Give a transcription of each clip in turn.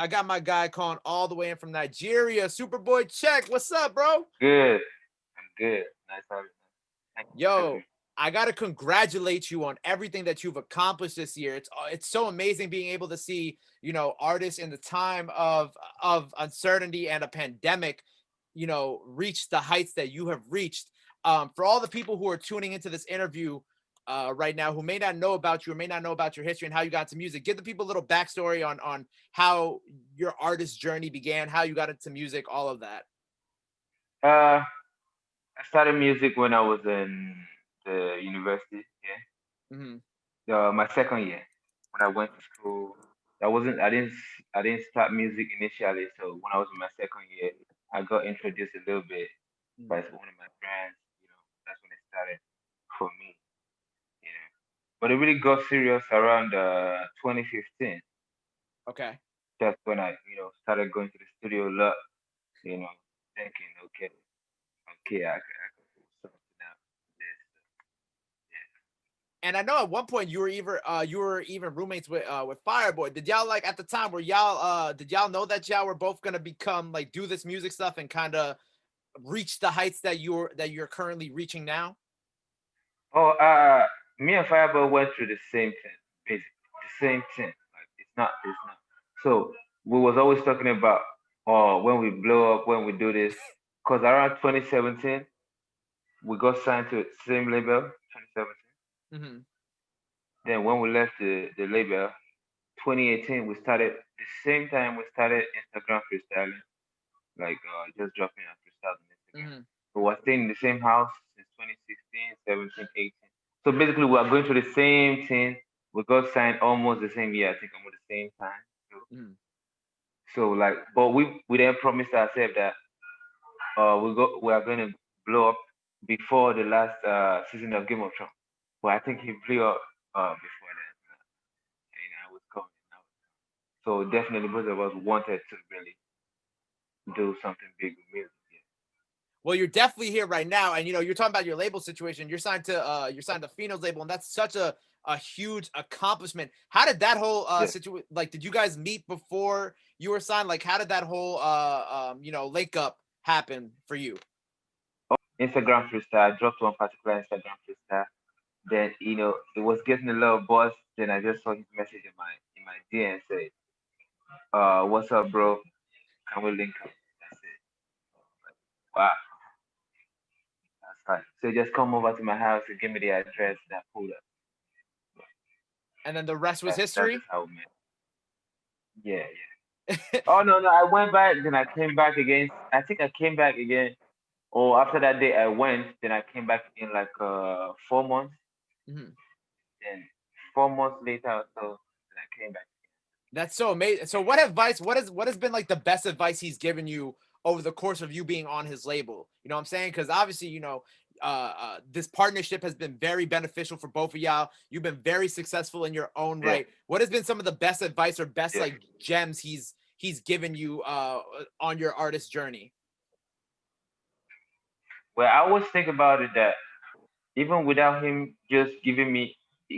I got my guy calling all the way in from Nigeria. Superboy Check, what's up, bro? Good. I'm good. Nice having you. Thank you for having Yo, me. I gotta congratulate you on everything that you've accomplished this year. It's so amazing being able to see, artists in the time of uncertainty and a pandemic, reach the heights that you have reached. For all the people who are tuning into this interview right now, who may not know about you or may not know about your history and how you got into music, give the people a little backstory on how your artist journey began, how you got into music, all of that. Uh, I started music when I was in the university. Yeah, Hmm. my second year when I went to school. I wasn't. I didn't start music initially. So when I was in my second year, I got introduced a little bit by one of my friends. That's when it started for me. You know, but it really got serious around 2015. Okay. That's when I started going to the studio a lot. You know, thinking, okay, I can do something out of this. And I know at one point you were even roommates with Fireboy. Did y'all like at the time were y'all did y'all know that y'all were both gonna become like do this music stuff and kind of reach the heights that you're currently reaching now? Oh, me and Fireball went through the same thing, basically the same thing. Like it's not. So we was always talking about, oh, when we blow up, when we do this, because around 2017 we got signed to the same label, 2017. Hmm. Then when we left the label, 2018 we started the same time we started Instagram freestyling, like just dropping our freestyles on Instagram. Hmm. We were staying in the same house since 2016, 17, 18. So basically, we are going through the same thing. We got signed almost the same year, I think almost the same time. Hmm. So like, but we then promised ourselves that we are going to blow up before the last season of Game of Thrones. But I think he blew up before that, and I was coming. So definitely, both of us wanted to really do something big with music. Well, you're definitely here right now, and you're talking about your label situation. You're signed to Phyno's label, and that's such a huge accomplishment. How did that whole Yeah. situation, like, did you guys meet before you were signed? Like, how did that whole link up happen for you? Instagram freestyle. I dropped one particular Instagram freestyle. Then it was getting a lot of buzz. Then I just saw his message in my DM and said, what's up, bro? Can we link up?" That's it. Wow, that's fine. So just come over to my house and give me the address. And I pulled up. And then the rest was That's history. just how we met. Yeah, yeah. Oh no, I went back. Then I came back again. I think I came back again. Or after that day, I went. Then I came back in like 4 months. Mhm. Then 4 months later or so, then I came back. That's so amazing. So what has been like the best advice he's given you over the course of you being on his label? You know what I'm saying? Because obviously, this partnership has been very beneficial for both of y'all. You've been very successful in your own Yeah, right. What has been some of the best advice or best yeah. like gems he's given you on your artist journey? Well, I always think about it that even without him just he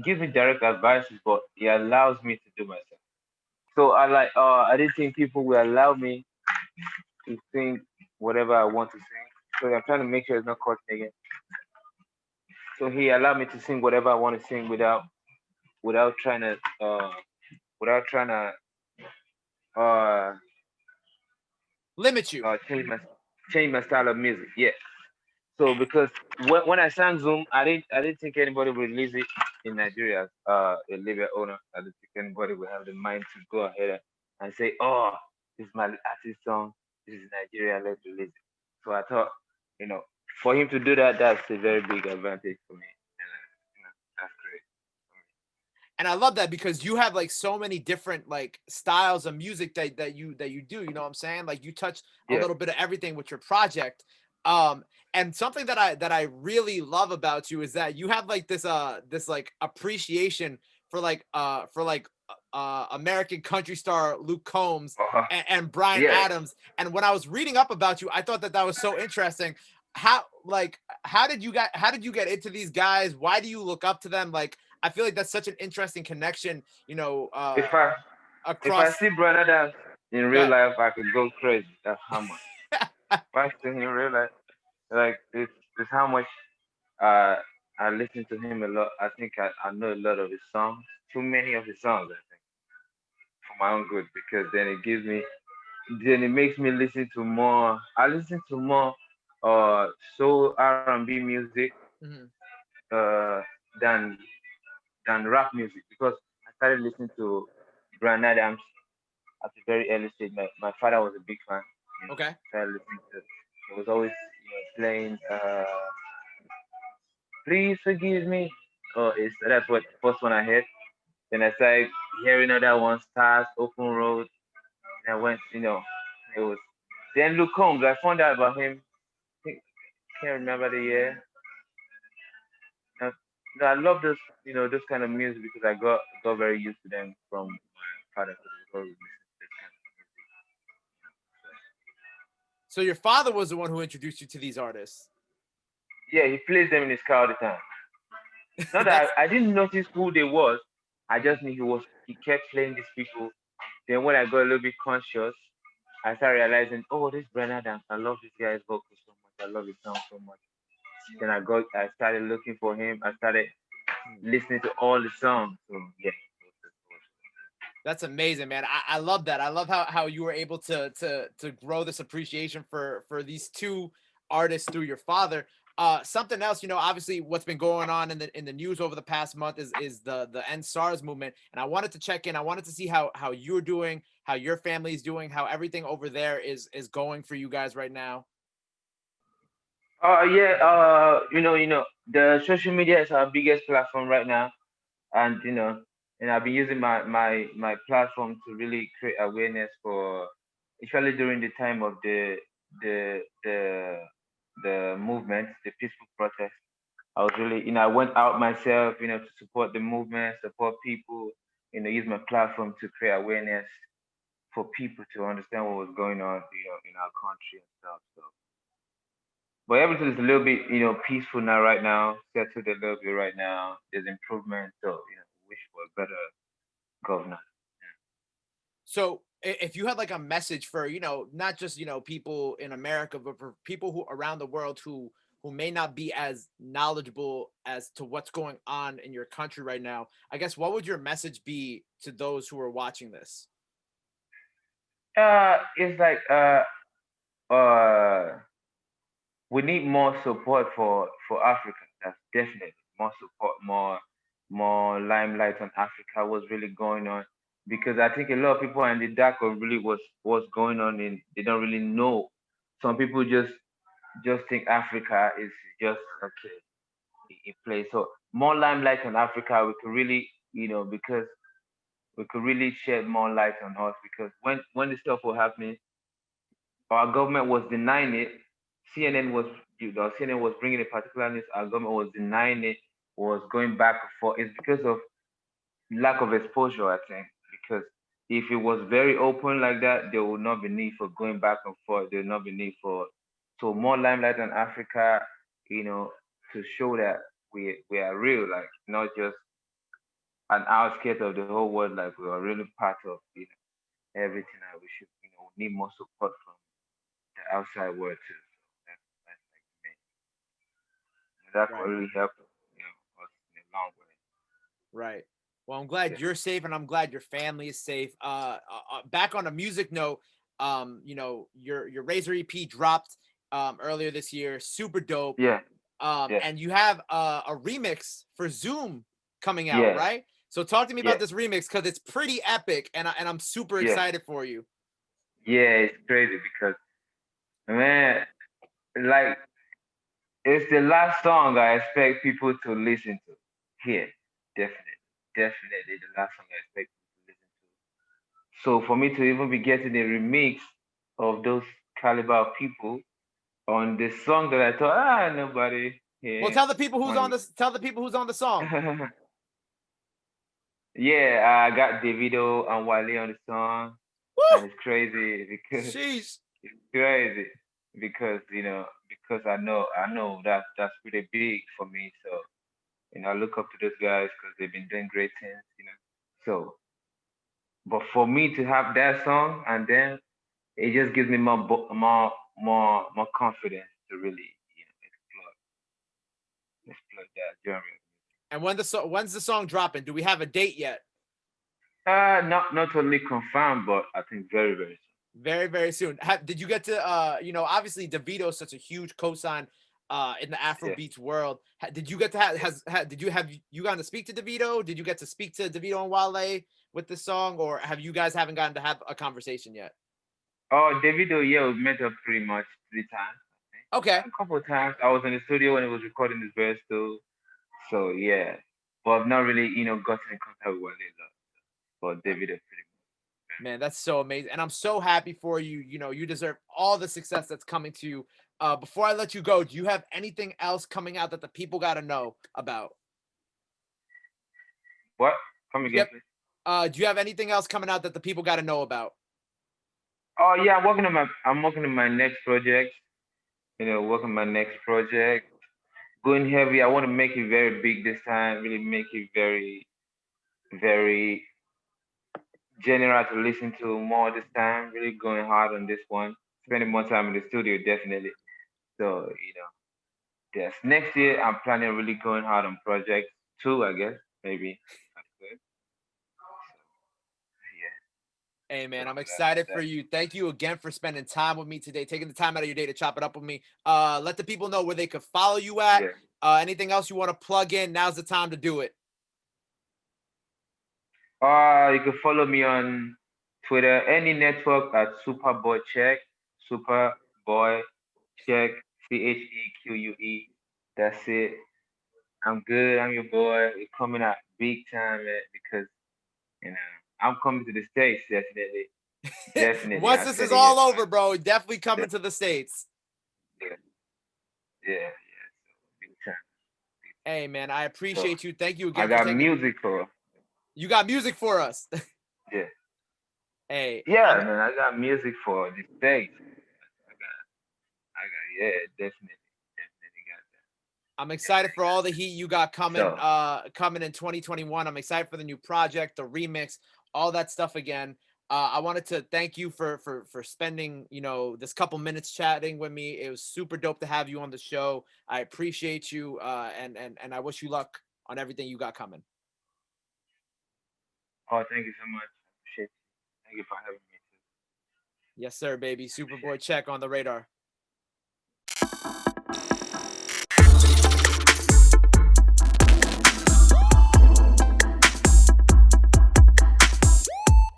gives me direct advices, but he allows me to do myself. So I didn't think people will allow me to sing whatever I want to sing. So I'm trying to make sure it's not caught again. So he allowed me to sing whatever I want to sing without trying to without trying to uh, Limit you. uh change my style of music. Yeah. So because when I sang Zoom, I didn't think anybody would release it in Nigeria as a label owner. I didn't think anybody would have the mind to go ahead and say, "Oh, this is my artist song. This is Nigeria. Let's release it." So I thought, you know, for him to do that, that's a very big advantage for me. And, that's great. And I love that because you have like so many different like styles of music that you do. You know what I'm saying? Like you touch a Yeah, little bit of everything with your project. And something that I really love about you is that you have like this like appreciation for American country star Luke Combs uh, and Brian yeah. Adams. And when I was reading up about you, I thought that was so interesting. How did you get into these guys? Why do you look up to them? Like I feel like that's such an interesting connection, If I if I across. see Brian Adams, In real Good. life, I could go crazy. That's how much. But in real life, like it's how much uh I listen to him a lot. I think I know a lot of his songs. Too many of his songs, I think, for my own good, because then it makes me listen to more. I listen to more soul R&B music Mhm. uh than rap music, because I started listening to Bryan Adams at a very early stage. My father was a big fan. Okay. Started listening to. He was always playing. Please forgive me. Oh, that's what first one I heard. Then I started hearing other ones, Stars, Open Road. And I went, it was. Then Luke Combs. I found out about him. I can't remember the year. Uh, no, I love those kind of music because I got very used to them from my father, because he was always listening to this kind of So your father was the one who introduced you to these artists. music. Yeah, he plays them in his car all the time. Not that That's I didn't notice who they was. I just knew he kept playing these people. Then when I got a little bit conscious, I started realizing, oh, this Bryan Adams, I love this guy's vocal so much. I love his song so much. Then I started looking for him. I started listening to all the songs. So yeah. That's amazing, man. I love that. I love how you were able to grow this appreciation for these two artists through your father. Something else, obviously what's been going on in the news over the past month is the End SARS movement. And I wanted to check in. I wanted to see how you're doing, how your family's doing, how everything over there is going for you guys right now. Yeah. The social media is our biggest platform right now, and I've been using my platform to really create awareness for, especially during the time of the the the movement, the peaceful protest. I was really, I went out myself, to support the movement, support people, use my platform to create awareness for people to understand what was going on, in our country and stuff. So, but everything is a little bit, peaceful now, right now, settled a little bit right now. There's improvement, so wish for a better governor. So if you had like a message for, not just, people in America, but for people who around the world who may not be as knowledgeable as to what's going on in your country right now, I guess what would your message be to those who are watching this? It's like uh we need more support for Africa. That's definitely more support, more limelight on Africa. What's really going on? Because I think a lot of people are in the dark of really what's going on. In They don't really know. Some people just think Africa is just okay in place. So more limelight on Africa, we could really, because we could really shed more light on us. Because when the stuff was happening, our government was denying it. CNN was bringing a particular news. Our government was denying it. Was going back and forth. It's because of lack of exposure, I think. Because if it was very open like that, there would not be need for going back and forth. There would not be need for, so more limelight on Africa. You know, to show that we are real, like not just an outskirt of the whole world. Like we are really part of everything. And we should need more support from the outside world too. So that's like me. That could Right. really help us in a long way. Right. Well, I'm glad Yeah. you're safe and I'm glad your family is safe. Back on a music note, your Razor EP dropped earlier this year, super dope. Yeah. Yeah. And you have a remix for Zoom coming out, Yeah. right? So talk to me Yeah. about this remix because it's pretty epic, and I'm super Yeah. excited for you. Yeah. It's crazy because, man, like, it's the last song I expect people to listen to. Here, definitely, definitely the last song I expect people to listen to. So for me to even be getting a remix of those caliber of people on the song that I thought, nobody Well, here tell the people who's on want this. Tell the people who's on the song. to. Yeah, I got Davido and Wale on the song, and Woo! it's crazy because Sheesh. it's crazy because I know that's pretty big for me. So I look up to those guys because they've been doing great things. So But for me to have that song, and then it just gives me more confidence to really explore that genre. And when's the song dropping? Do we have a date yet? Not totally confirmed, but I think very very soon. Very, very soon. Did you get to obviously Davido is such a huge cosign in the Yeah. Afrobeats world. Did you get to did you gotten to speak to Davido? Did you get to speak to Davido and Wale with this song, or have you guys haven't gotten to have a conversation yet? Oh, Davido, yeah, we met up pretty much 3 times. Okay. A couple of times. I was in the studio when he was recording his verse too. So yeah, but I've not really, gotten in contact with Wale though. But Davido pretty Man, that's so amazing. And I'm so happy for you. You know, you deserve all the success that's coming to you. Before I let you go, do you have anything else coming out that the people got to know about? much. What? Come again, Yep. please. Do you have anything else coming out that the people got to know about? Oh yeah, I'm working on my next project. Working on my next project. Going heavy. I want to make it very big this time. Really make it very, very general to listen to more this time. Really going hard on this one. Spending more time in the studio, definitely. So, yes. Next year, I'm planning really going hard on projects too, I guess. Maybe. That's good. Yeah. Hey man, That's I'm what I have to excited for say. you. Thank you again for spending time with me today, taking the time out of your day to chop it up with me. Let the people know where they could follow you at. Yeah. Anything else you want to plug in? Now's the time to do it. You can follow me on Twitter, any network at Superboy Check. Superboy Check. CHEQUE. That's it. I'm good. I'm your boy. We're coming out big time, man, because you know I'm coming to the States, definitely. Definitely. Once I this said is it here. all over, bro, definitely Yeah, coming to the States. yeah, yeah. So big time. Hey man, I So appreciate you. Thank you I again for got taking music for you got music for us. yeah. Hey, Yeah, man, I got music for the States. Yeah, definitely. Definitely got that. I'm excited Definitely for all got the that. heat you got coming So coming in 2021. I'm excited for the new project, the remix, all that stuff again. I wanted to thank you for spending, this couple minutes chatting with me. It was super dope to have you on the show. I appreciate you and I wish you luck on everything you got coming. oh thank you so much. I appreciate you. Thank you for having me too. Yes, sir, baby. I appreciate Superboy check on the radar.